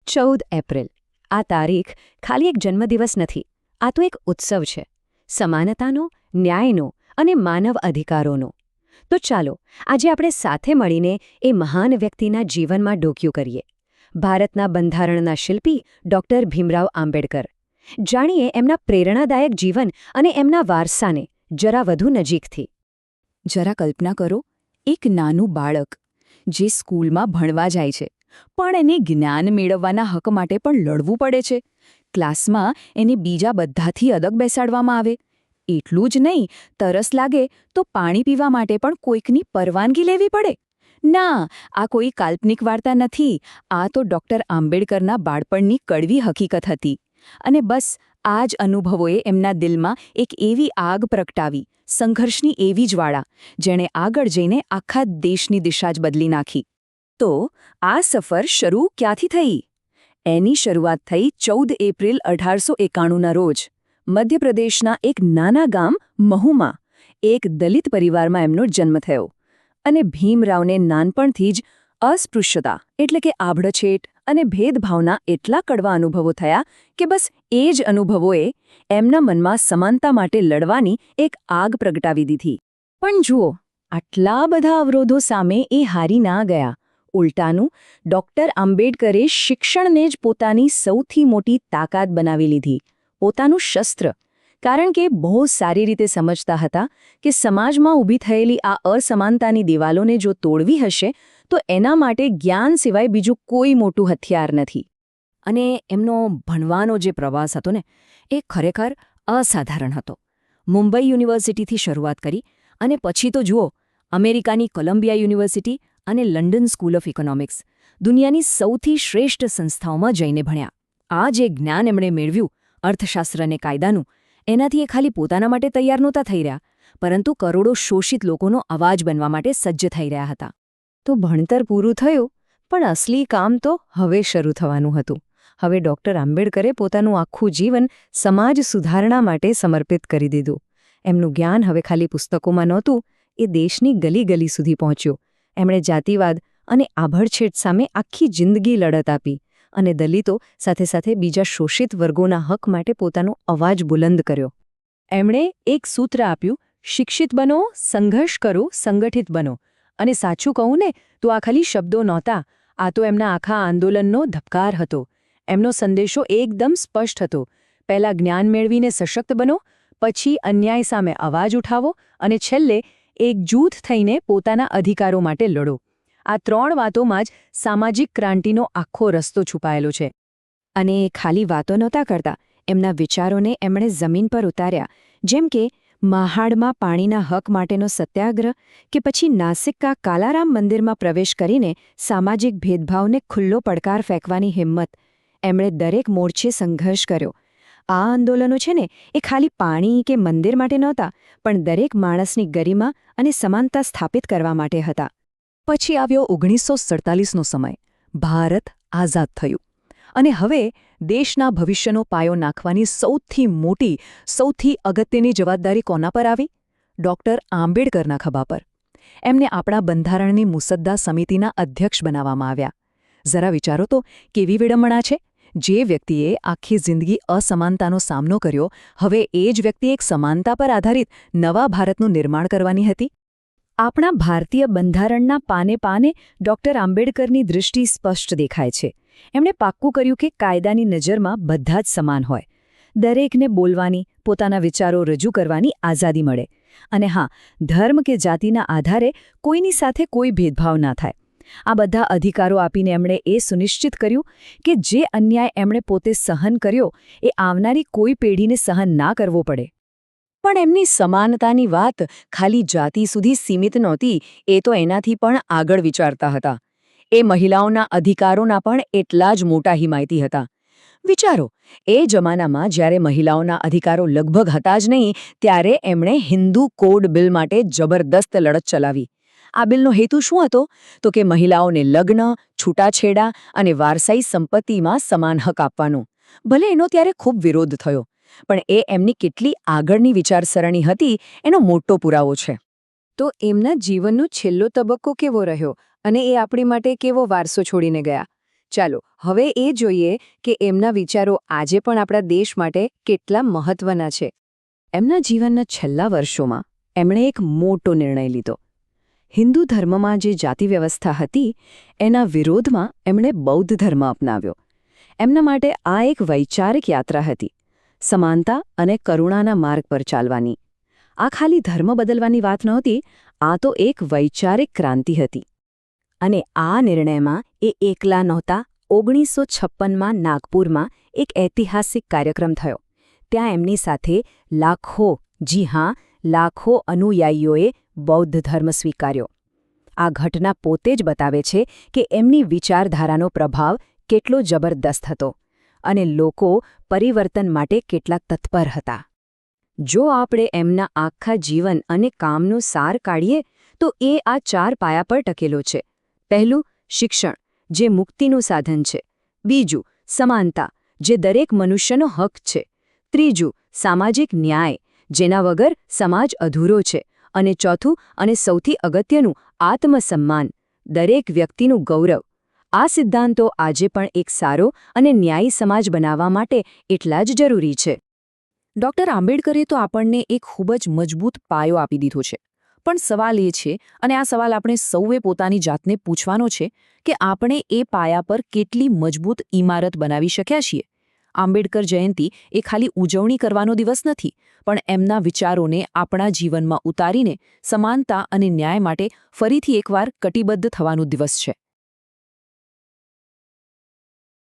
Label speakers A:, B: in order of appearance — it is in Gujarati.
A: 14 એપ્રિલ આ તારીખ ખાલી એક જન્મદિવસ નથી, આ તો એક ઉત્સવ છે, સમાનતાનો, ન્યાયનો અને માનવ અધિકારોનો. તો ચાલો આજે આપણે સાથે મળીને એ મહાન વ્યક્તિના જીવનમાં ડોકિયું કરીએ. ભારતના બંધારણના શિલ્પી ડૉક્ટર ભીમરાવ આંબેડકર. જાણીએ એમના પ્રેરણાદાયક જીવન અને એમના વારસાને જરા વધુ નજીકથી.
B: જરા કલ્પના કરો, એક નાનું બાળક જે સ્કૂલમાં ભણવા જાય છે, પણ એને જ્ઞાન મેળવવાના હક માટે પણ લડવું પડે છે. ક્લાસમાં એને બીજા બધાથી અલગ બેસાડવામાં આવે. એટલું જ નહીં, તરસ લાગે તો પાણી પીવા માટે પણ કોઈકની પરવાનગી લેવી પડે. ના, આ કોઈ કાલ્પનિક વાર્તા નથી. આ તો ડૉક્ટર આંબેડકરના બાળપણની કડવી હકીકત હતી. અને બસ આ જ અનુભવોએ એમના દિલમાં એક એવી આગ પ્રગટાવી, સંઘર્ષની એવી જ્વાળા, જેણે આગળ જઈને આખા દેશની દિશા જ બદલી નાખી. તો આ સફર શરૂ ક્યાંથી થઈ? એની શરૂઆત થઈ 14 એપ્રિલ 1891ના રોજ. મધ્યપ્રદેશના એક નાના ગામ મહુમાં એક દલિત પરિવારમાં એમનો જન્મ થયો. અને ભીમરાવને નાનપણથી જ અસ્પૃશ્યતા એટલે કે આભડછેટ અને ભેદભાવના એટલા કડવા અનુભવો થયા કે બસ એ જ અનુભવોએ એમના મનમાં સમાનતા માટે લડવાની એક આગ પ્રગટાવી દીધી. પણ જુઓ, આટલા બધા અવરોધો સામે એ હારી ના ગયા. ઉલટાનું, ડૉક્ટર આંબેડકરે શિક્ષણને જ પોતાની સૌથી મોટી તાકાત બનાવી લીધી, પોતાનું શસ્ત્ર. કારણ કે બહુ સારી રીતે સમજતા હતા કે સમાજમાં ઊભી થયેલી આ અસમાનતાની દિવાલોને જો તોડવી હશે તો એના માટે જ્ઞાન સિવાય બીજું કોઈ મોટું હથિયાર નથી. અને એમનો ભણવાનો જે પ્રવાસ હતો ને, એ ખરેખર અસાધારણ હતો. મુંબઈ યુનિવર્સિટીથી શરૂઆત કરી અને પછી તો જુઓ, અમેરિકાની કોલંબિયા યુનિવર્સિટી અને લંડન સ્કૂલ ઓફ ઇકોનોમિક્સ, દુનિયાની સૌથી શ્રેષ્ઠ સંસ્થાઓમાં જઈને ભણ્યા. આ જે જ્ઞાન એમણે મેળવ્યું, અર્થશાસ્ત્ર અને કાયદાનું, એનાથી એ ખાલી પોતાના માટે તૈયાર નહોતા થઈ રહ્યા, પરંતુ કરોડો શોષિત લોકોનો અવાજ બનવા માટે સજ્જ થઈ રહ્યા હતા. તો ભણતર પૂરું થયું, પણ અસલી કામ તો હવે શરૂ થવાનું હતું. હવે ડૉક્ટર આંબેડકરે પોતાનું આખું જીવન સમાજ સુધારણા માટે સમર્પિત કરી દીધું. એમનું જ્ઞાન હવે ખાલી પુસ્તકોમાં નહોતું, એ દેશની ગલી ગલી સુધી પહોંચ્યું. એમણે જાતિવાદ અને આભડછેટ સામે આખી જિંદગી લડત આપી અને દલિતો સાથે સાથે બીજા શોષિત વર્ગોના હક માટે પોતાનો અવાજ બુલંદ કર્યો. એમણે એક સૂત્ર આપ્યું, શિક્ષિત બનો, સંઘર્ષ કરો, સંગઠિત બનો. અને સાચું કહું ને તો આ ખાલી શબ્દો નહોતા, આ તો એમના આખા આંદોલનનો ધબકાર હતો. એમનો સંદેશો એકદમ સ્પષ્ટ હતો. પહેલાં જ્ઞાન મેળવીને સશક્ત બનો, પછી અન્યાય સામે અવાજ ઉઠાવો અને છેલ્લે એક જૂથ થઈને પોતાના અધિકારો માટે લડો. આ 3 વાતોમાં જ સામાજિક ક્રાંતિનો આખો રસ્તો છુપાયેલો છે. અને ખાલી વાતો નહોતા કરતા, એમના વિચારોને એમણે જમીન પર ઉતાર્યા. જેમ કે મહાડમાં પાણીના હક માટેનો સત્યાગ્રહ કે પછી નાસિકના કાલારામ મંદિરમાં પ્રવેશ કરીને સામાજિક ભેદભાવને ખુલ્લો પડકાર ફેંકવાની હિંમત. એમણે દરેક મોરચે સંઘર્ષ કર્યો. આ આંદોલનો છે ને, એ ખાલી પાણી કે મંદિર માટે નહોતા, પણ દરેક માણસની ગરિમા અને સમાનતા સ્થાપિત કરવા માટે હતા. પછી આવ્યો 1947નો સમય. ભારત આઝાદ થયું. અને હવે દેશના ભવિષ્યનો પાયો નાખવાની સૌથી મોટી, સૌથી અગત્યની જવાબદારી કોના પર આવી? ડૉક્ટર આંબેડકરના ખભા પર. એમને આપણા બંધારણની મુસદ્દા સમિતિના અધ્યક્ષ બનાવવામાં આવ્યા. જરા વિચારો તો, કેવી વિડંબણા છે! જે વ્યક્તિએ આખી જિંદગી અસમાનતાનો સામનો કર્યો, હવે એ જ વ્યક્તિ એક સમાનતા પર આધારિત નવા ભારતનું નિર્માણ કરવાની હતી. આપણા ભારતીય બંધારણના પાને પાને ડૉક્ટર આંબેડકરની દૃષ્ટિ સ્પષ્ટ દેખાય છે. એમણે પાક્કું કર્યું કે કાયદાની નજરમાં બધા જ સમાન હોય. દરેકને બોલવાની, પોતાના વિચારો રજૂ કરવાની આઝાદી મળે. અને હા, ધર્મ કે જાતિના આધારે કોઈની સાથે કોઈ ભેદભાવ ના થાય. આ બધા અધિકારો આપીને એમણે એ સુનિશ્ચિત કર્યું કે જે અન્યાય એમણે પોતે સહન કર્યો, એ આવનારી કોઈ પેઢીને સહન ના કરવો પડે. પણ એમની સમાનતાની વાત ખાલી જાતિ સુધી સીમિત નહોતી, એ તો એનાથી પણ આગળ વિચારતા હતા. એ મહિલાઓના અધિકારોના પણ એટલા જ મોટા હિમાયતી હતા. વિચારો, એ જમાનામાં જ્યારે મહિલાઓના અધિકારો લગભગ હતા જ નહીં, ત્યારે એમણે હિન્દુ કોડ બિલ માટે જબરદસ્ત લડત ચલાવી. આ બિલનો હેતુ શું હતો? તો કે મહિલાઓને લગ્ન, છૂટાછેડા અને વારસાઈ સંપત્તિમાં સમાન હક આપવાનો. ભલે એનો ત્યારે ખૂબ વિરોધ થયો, પણ એ એમની કેટલી આગળની વિચારસરણી હતી એનો મોટો પુરાવો છે. તો એમના જીવનનો છેલ્લો તબક્કો કેવો રહ્યો અને એ આપણી માટે કેવો વારસો છોડીને ગયા?
A: ચાલો હવે એ જોઈએ કે એમના વિચારો આજે પણ આપણા દેશ માટે કેટલા મહત્વના છે. એમના જીવનના છેલ્લા વર્ષોમાં એમણે એક મોટો નિર્ણય લીધો. હિન્દુ ધર્મમાં જે જાતિ વ્યવસ્થા હતી એના વિરોધમાં એમણે બૌદ્ધ ધર્મ અપનાવ્યો. એમના માટે આ એક વૈચારિક યાત્રા હતી, સમાનતા અને કરુણાના માર્ગ પર ચાલવાની. આ ખાલી ધર્મ બદલવાની વાત નહોતી, આ તો એક વૈચારિક ક્રાંતિ હતી. અને આ નિર્ણયમાં એ એકલા નહોતા. 1956માં નાગપુરમાં એક ઐતિહાસિક કાર્યક્રમ થયો. ત્યાં એમની સાથે લાખો, જી હા, લાખો અનુયાયીઓએ બૌદ્ધ ધર્મ સ્વીકાર્યો. આ ઘટના પોતે જ બતાવે છે કે એમની વિચારધારાનો પ્રભાવ કેટલો જબરદસ્ત હતો અને લોકો પરિવર્તન માટે કેટલા તત્પર હતા. જો આપણે એમના આખા જીવન અને કામનો સાર કાઢીએ તો એ આ 4 પાયા પર ટકેલો છે. પહેલું, શિક્ષણ, જે મુક્તિનું સાધન છે. બીજું, સમાનતા, જે દરેક મનુષ્યનો હક છે. ત્રીજું, સામાજિક ન્યાય, જેના વગર સમાજ અધૂરો છે. અને ચોથું અને સૌથી અગત્યનું, આત્મસન્માન, દરેક વ્યક્તિનું ગૌરવ. આ સિદ્ધાંતો આજે પણ એક સારો અને ન્યાયી સમાજ બનાવવા માટે એટલા જ જરૂરી છે.
B: ડૉક્ટર આંબેડકરે તો આપણને એક ખૂબ જ મજબૂત પાયો આપી દીધો છે. પણ સવાલ એ છે, અને આ સવાલ આપણે સૌએ પોતાની જાતને પૂછવાનો છે, કે આપણે એ પાયા પર કેટલી મજબૂત ઇમારત બનાવી શક્યા છીએ. આંબેડકર જયંતિ એ ખાલી ઉજવણી કરવાનો દિવસ નથી, પણ એમના વિચારોને આપણા જીવનમાં ઉતારીને સમાનતા અને ન્યાય માટે ફરીથી એકવાર કટિબદ્ધ થવાનો દિવસ છે.